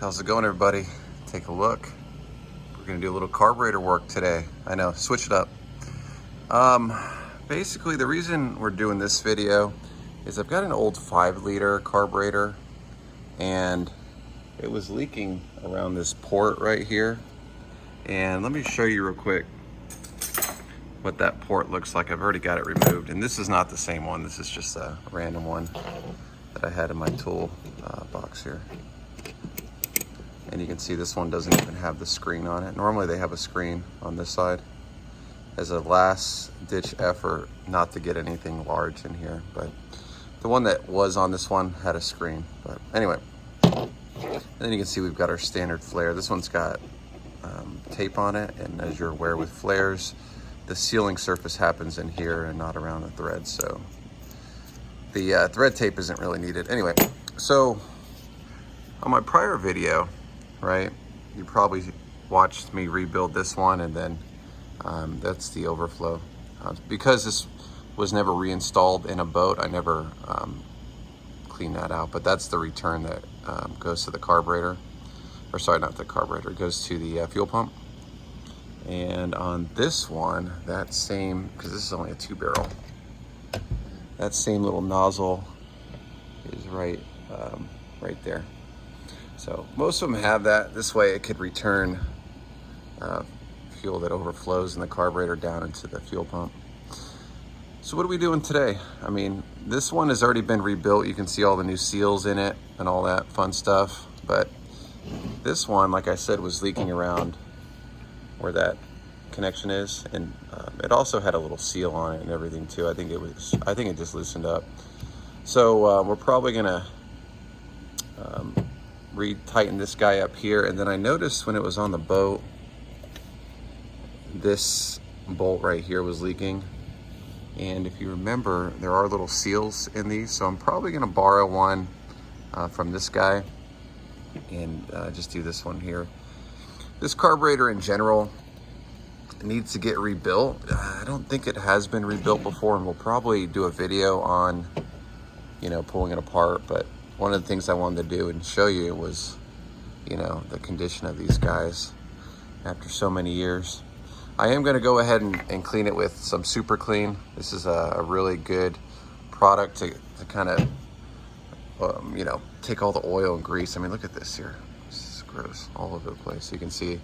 How's it going, everybody? Take a look. We're gonna do a little carburetor work today. I know, switch it up. Basically the reason we're doing this video is I've got an old 5-liter carburetor and it was leaking around this port right here. And let me show you real quick what that port looks like. I've already got it removed, and this is not the same one. This is just a random one that I had in my tool box here. And you can see this one doesn't even have the screen on it. Normally they have a screen on this side as a last ditch effort not to get anything large in here. But the one that was on this one had a screen. But anyway, and then you can see we've got our standard flare. This one's got tape on it, and as you're aware with flares, the sealing surface happens in here and not around the thread. So the thread tape isn't really needed. Anyway, so on my prior video, right, you probably watched me rebuild this one, and then that's the overflow. Because this was never reinstalled in a boat, I never cleaned that out, but that's the return that goes to the carburetor, or sorry, not the carburetor, it goes to the fuel pump. And on this one, that same, because this is only a 2-barrel, that same little nozzle is right there. So most of them have that. This way it could return fuel that overflows in the carburetor down into the fuel pump. So what are we doing today? I mean, this one has already been rebuilt. You can see all the new seals in it and all that fun stuff. But this one, like I said, was leaking around where that connection is. And it also had a little seal on it and everything too. I think it just loosened up. So we're probably gonna retighten this guy up here. And then I noticed when it was on the boat, this bolt right here was leaking. And if you remember, there are little seals in these. So I'm probably gonna borrow one from this guy and just do this one here. This carburetor in general needs to get rebuilt. I don't think it has been rebuilt before, and we'll probably do a video on, you know, pulling it apart. But one of the things I wanted to do and show you was, you know, the condition of these guys after so many years. I am gonna go ahead and clean it with some Super Clean. This is a really good product to kind of, you know, take all the oil and grease. I mean, look at this here. This is gross all over the place. You can see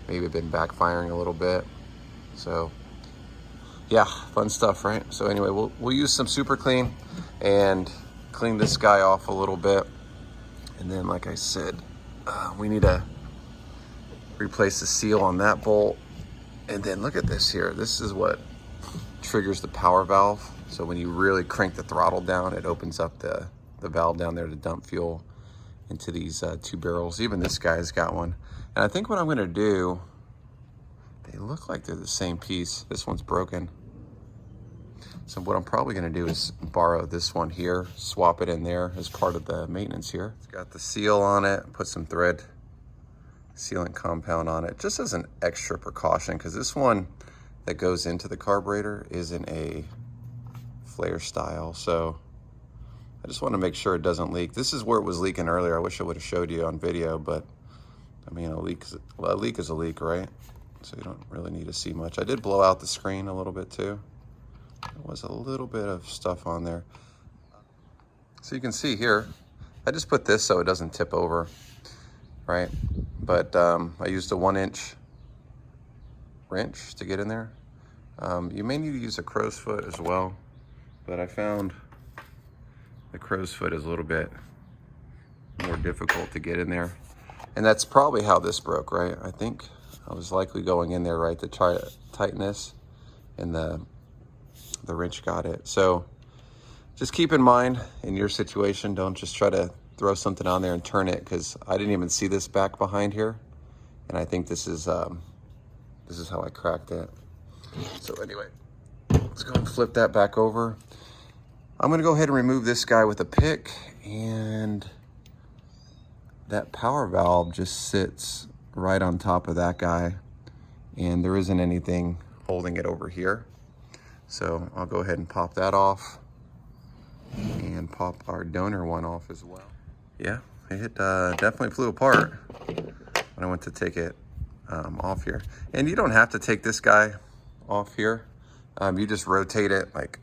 maybe it's been backfiring a little bit. So yeah, fun stuff, right? So anyway, we'll use some Super Clean and clean this guy off a little bit. And then, like I said, we need to replace the seal on that bolt. And then look at this here. This is what triggers the power valve. So when you really crank the throttle down, it opens up the valve down there to dump fuel into these 2 barrels. Even this guy's got one. And I think what I'm gonna do, they look like they're the same piece. This one's broken. So what I'm probably gonna do is borrow this one here, swap it in there as part of the maintenance here. It's got the seal on it, put some thread sealant compound on it, just as an extra precaution, because this one that goes into the carburetor isn't a flare style. So I just want to make sure it doesn't leak. This is where it was leaking earlier. I wish I would have showed you on video, but I mean, a leak is a leak, right? So you don't really need to see much. I did blow out the screen a little bit too. There was a little bit of stuff on there. So you can see here, I just put this so it doesn't tip over, right? But I used a 1-inch wrench to get in there. You may need to use a crow's foot as well, but I found the crow's foot is a little bit more difficult to get in there. And that's probably how this broke, right? I think I was likely going in there, right, to try to tighten this, and the wrench got it. So just keep in mind, in your situation, don't just try to throw something on there and turn it, because I didn't even see this back behind here. And I think this is how I cracked it. So anyway, let's go and flip that back over. I'm gonna go ahead and remove this guy with a pick, and that power valve just sits right on top of that guy, and there isn't anything holding it over here. So I'll go ahead and pop that off and pop our donor one off as well. Yeah, it definitely flew apart when I went to take it off here. And you don't have to take this guy off here. You just rotate it like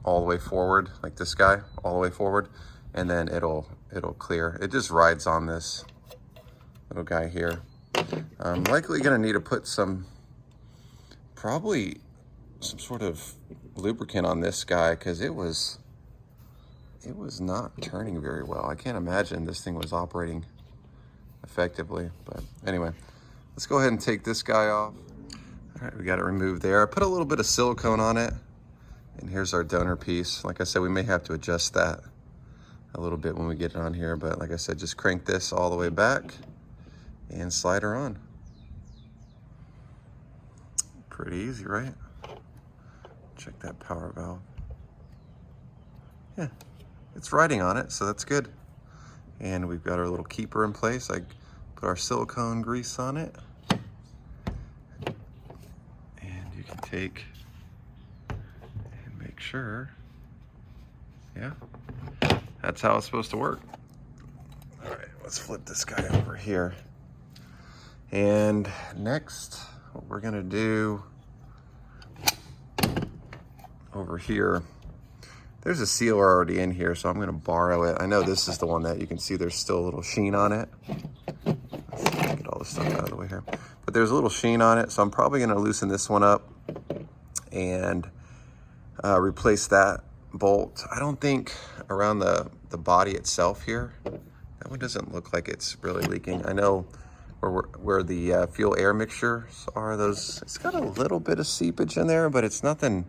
all the way forward, like this guy, all the way forward, and then it'll clear. It just rides on this little guy here. I'm likely gonna need to put probably some sort of lubricant on this guy, because it was not turning very well. I can't imagine this thing was operating effectively. But anyway, let's go ahead and take this guy off. All right, we got it removed there. I put a little bit of silicone on it, and here's our donor piece. Like I said, we may have to adjust that a little bit when we get it on here, but like I said, just crank this all the way back and slide her on. Pretty easy, right? Check that power valve. Yeah, it's riding on it, so that's good. And we've got our little keeper in place. I put our silicone grease on it. And you can take and make sure, yeah, that's how it's supposed to work. All right, let's flip this guy over here. And next, what we're gonna do over here, there's a sealer already in here, so I'm gonna borrow it. I know this is the one that you can see there's still a little sheen on it. Let's get all this stuff out of the way here. But there's a little sheen on it, so I'm probably gonna loosen this one up and replace that bolt. I don't think around the body itself here, that one doesn't look like it's really leaking. I know where the fuel air mixtures are, those, it's got a little bit of seepage in there, but it's nothing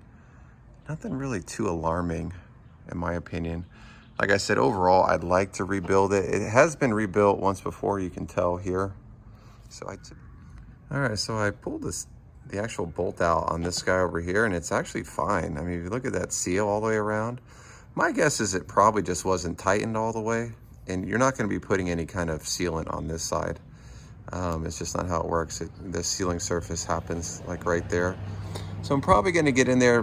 really too alarming in my opinion. Like I said, overall, I'd like to rebuild it. It has been rebuilt once before, you can tell here. So all right, so I pulled the actual bolt out on this guy over here, and it's actually fine. I mean, if you look at that seal all the way around, my guess is it probably just wasn't tightened all the way, and you're not gonna be putting any kind of sealant on this side. It's just not how it works. The sealing surface happens like right there. So I'm probably gonna get in there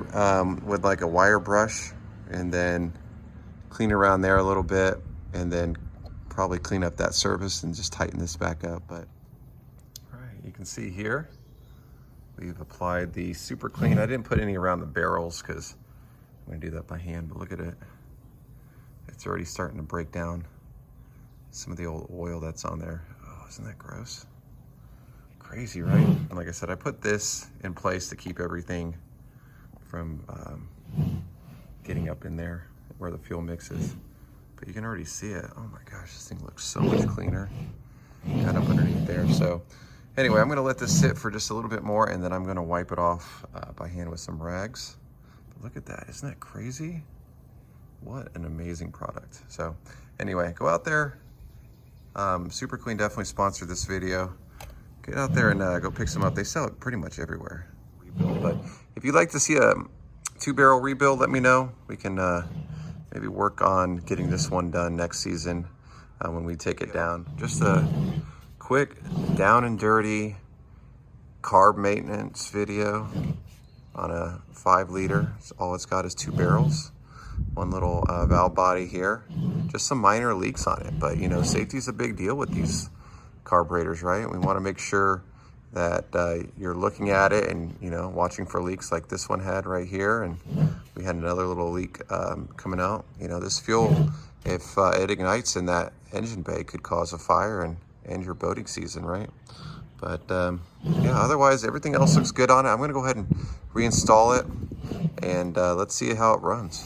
with like a wire brush and then clean around there a little bit, and then probably clean up that surface and just tighten this back up. But all right, you can see here, we've applied the super clean. I didn't put any around the barrels because I'm gonna do that by hand, but look at it. It's already starting to break down some of the old oil that's on there. Oh, isn't that gross? Crazy, right? And like I said, I put this in place to keep everything from getting up in there where the fuel mix is. But you can already see it. Oh my gosh, this thing looks so much cleaner. Got up underneath there. So anyway, I'm gonna let this sit for just a little bit more, and then I'm gonna wipe it off by hand with some rags. But look at that, isn't that crazy? What an amazing product. So anyway, go out there. Super Clean definitely sponsored this video. Get out there and go pick some up. They sell it pretty much everywhere. Rebuild. But if you'd like to see a 2-barrel rebuild, let me know. We can maybe work on getting this one done next season when we take it down. Just a quick down and dirty carb maintenance video on a 5-liter. All it's got is 2 barrels. One little valve body here. Just some minor leaks on it. But you know, safety is a big deal with these carburetors, right? We want to make sure that you're looking at it and, you know, watching for leaks like this one had right here. And we had another little leak coming out. You know, this fuel, if it ignites in that engine bay, could cause a fire and end your boating season, right? But yeah, otherwise everything else looks good on it. I'm going to go ahead and reinstall it, and let's see how it runs.